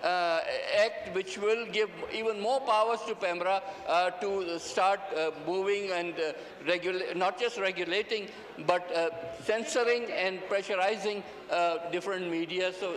act which will give even more powers to PEMRA to start moving and not just regulating but censoring and pressurizing different media. So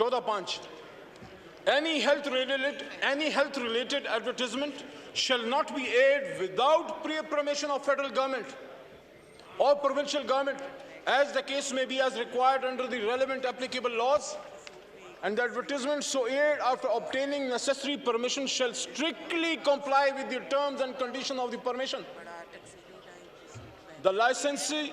14(5) Any health related advertisement shall not be aired without permission of federal government or provincial government, as the case may be, as required under the relevant applicable laws. And the advertisement so aired after obtaining necessary permission shall strictly comply with the terms and conditions of the permission. The licensee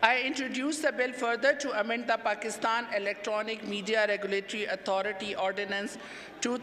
I introduce the bill further to amend the Pakistan Electronic Media Regulatory Authority Ordinance